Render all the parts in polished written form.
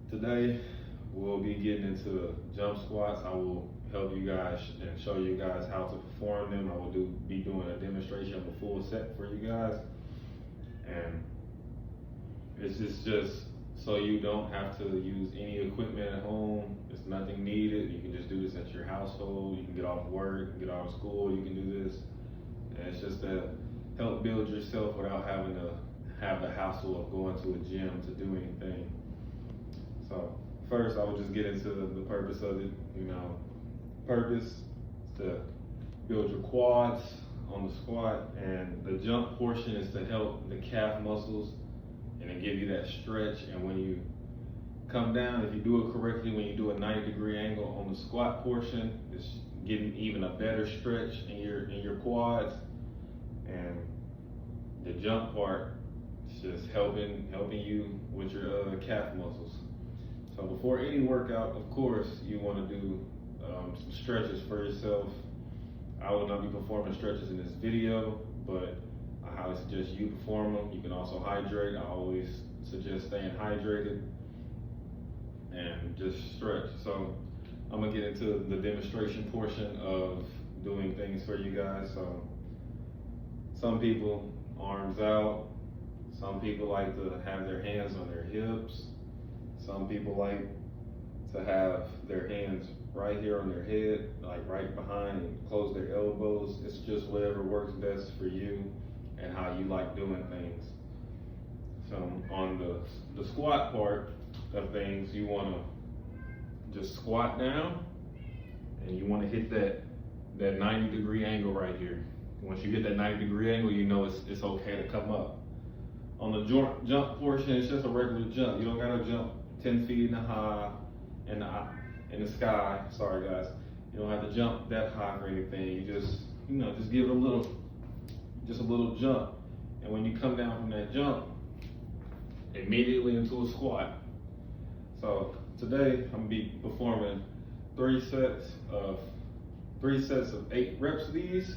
Today we'll be getting into jump squats. I will help you guys and show you guys how to perform them. I will be doing a demonstration of a full set for you guys, and it's just so you don't have to use any equipment at home. There's nothing needed. You can just do this at your household. You can get off work, you can get out of school, you can do this. And it's just to help build yourself without having to have the hassle of going to a gym to do anything. So first I would just get into the purpose of it. Purpose is to build your quads on the squat, and the jump portion is to help the calf muscles and then give you that stretch. And when you come down, if you do it correctly, when you do a 90-degree angle on the squat portion, it's getting even a better stretch in your quads. And the jump part is just helping you with your calf muscles. So before any workout, of course, you want to do some stretches for yourself. I will not be performing stretches in this video, but I highly suggest you perform them. You can also hydrate. I always suggest staying hydrated and just stretch. So I'm gonna get into the demonstration portion of doing things for you guys. So some people, arms out. Some people like to have their hands on their hips. Some people like to have their hands right here on their head, like right behind, and close their elbows. It's just whatever works best for you and how you like doing things. So on the squat part of things, you want to just squat down, and you want to hit that 90-degree angle right here. Once you hit that 90-degree angle, you know it's okay to come up. On the jump portion, it's just a regular jump. You don't gotta jump 10 feet in the sky. Sorry guys, you don't have to jump that high or anything. You just give it a little jump, and when you come down from that jump, immediately into a squat. So today I'm gonna be performing three sets of 8 reps of these.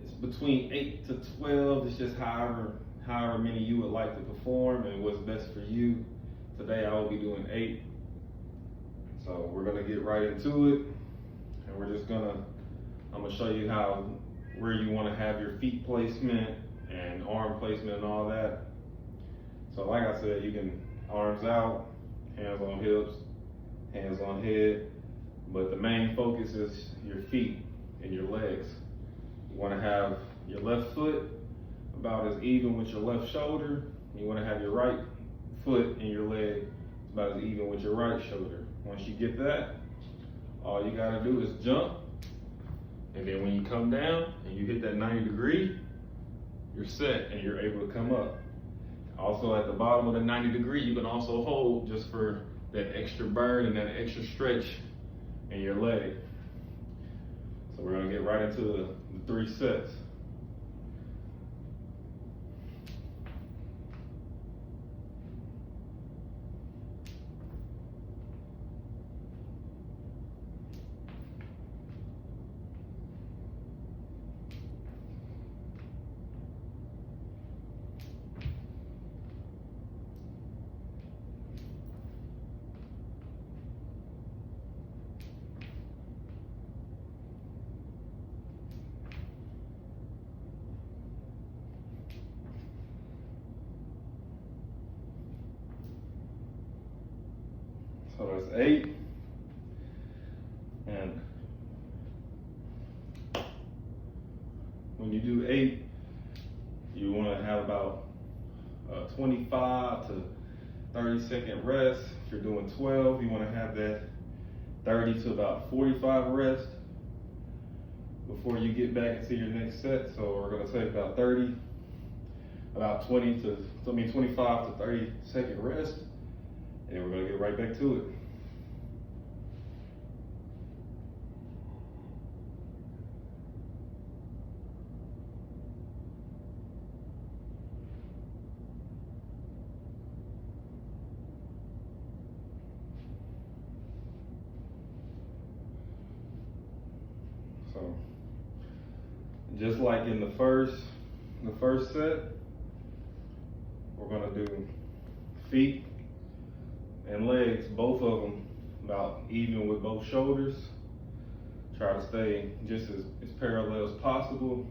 It's between 8 to 12. It's just however many you would like to perform and what's best for you. Today I will be doing 8. So we're gonna get right into it, and I'm gonna show you where you want to have your feet placement and arm placement and all that. So like I said, you can arms out, hands on hips, hands on head, but the main focus is your feet and your legs. You want to have your left foot about as even with your left shoulder. You want to have your right foot and your leg about as even with your right shoulder. Once you get that, all you gotta do is jump, and then when you come down and you hit that 90-degree, you're set and you're able to come up. Also at the bottom of the 90-degree, you can also hold just for that extra burn and that extra stretch in your leg. So we're gonna get right into the 3 sets. So that's 8. And when you do 8, you want to have about 25 to 30-second rest. If you're doing 12, you want to have that 30 to about 45 rest before you get back into your next set. So we're going to take about 25 to 30-second rest, and then we're going to get right back to it. So just like in the first set, we're gonna do feet and legs, both of them about even with both shoulders. Try to stay just as parallel as possible.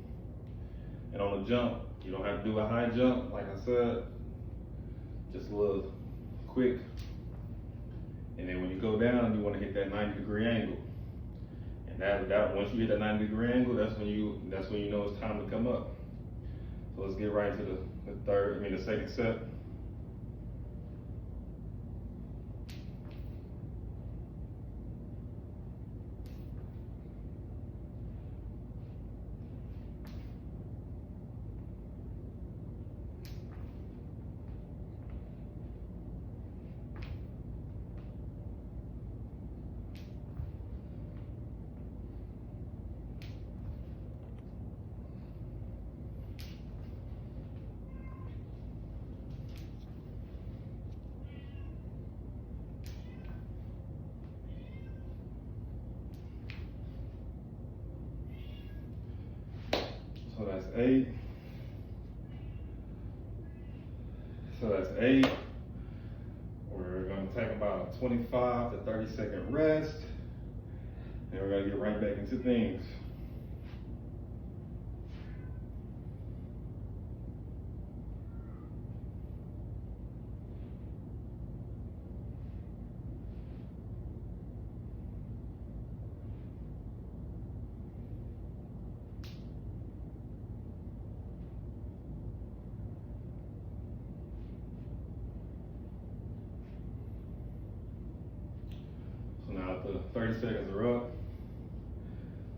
And on the jump, you don't have to do a high jump, like I said, just a little quick. And then when you go down, you want to hit that 90-degree angle. And that once you hit that 90-degree angle, that's when you know it's time to come up. So let's get right into the second set. So that's 8. We're going to take about a 25 to 30-second rest. And we're going to get right back into things. So now the 30 seconds are up.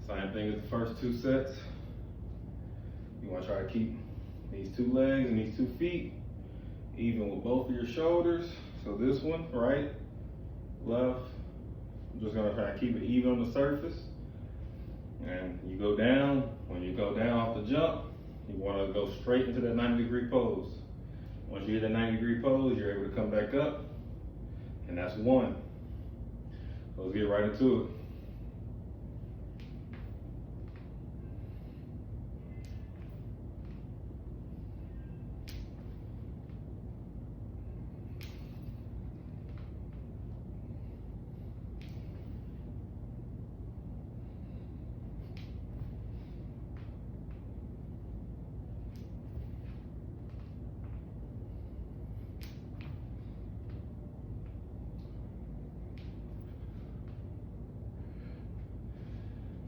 Same thing as the first 2 sets. You want to try to keep these 2 legs and these 2 feet even with both of your shoulders. So this one, right, left, I'm just going to try to keep it even on the surface. And you go down. When you go down off the jump, you want to go straight into that 90-degree pose. Once you hit that 90-degree pose, you're able to come back up, and that's 1. So let's get right into it.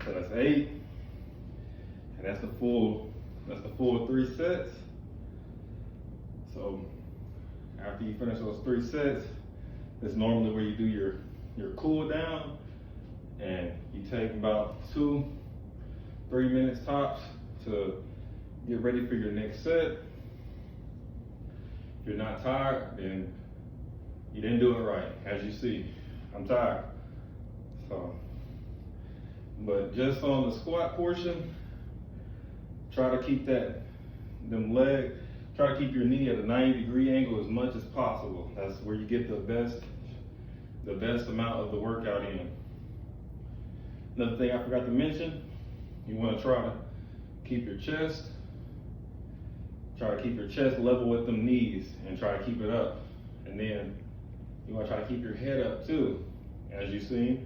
So that's 8, and that's the full 3 sets. So after you finish those 3 sets, that's normally where you do your cool down, and you take about 2-3 minutes tops to get ready for your next set. If you're not tired, then you didn't do it right. As you see, I'm tired. But just on the squat portion, try to keep try to keep your knee at a 90-degree angle as much as possible. That's where you get the best amount of the workout in. Another thing I forgot to mention, you want to try to keep your chest level with them knees and try to keep it up. And then you want to try to keep your head up too. As you see,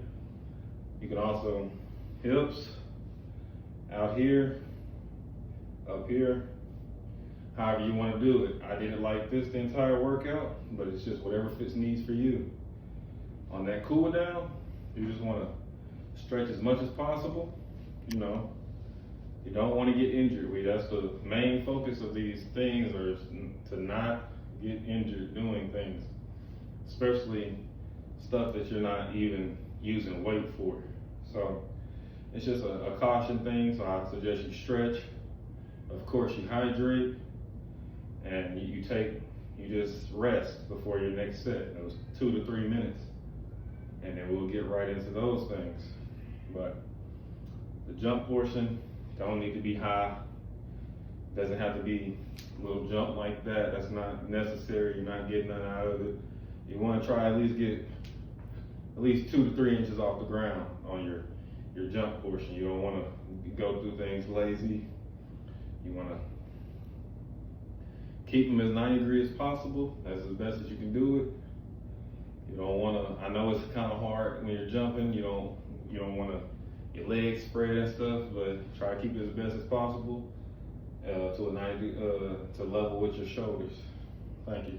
you can also hips out here, up here, however you want to do it. I did it like this the entire workout, but it's just whatever fits needs for you. On that cool down, you just want to stretch as much as possible. You don't want to get injured. That's the main focus of these things, are to not get injured doing things, especially stuff that you're not even using weight for. So it's just a caution thing. So I suggest you stretch. Of course, you hydrate, and you just rest before your next set. Those 2 to 3 minutes, and then we'll get right into those things. But the jump portion don't need to be high. Doesn't have to be a little jump like that. That's not necessary. You're not getting nothing out of it. You want to try at least get 2 to 3 inches off the ground on your jump portion. You don't want to go through things lazy. You want to keep them as 90 degrees as possible. That's as best as you can do it. You don't I know it's kind of hard when you're jumping. You don't want to your legs spread and stuff, but try to keep it as best as possible to a 90 to level with your shoulders. Thank you.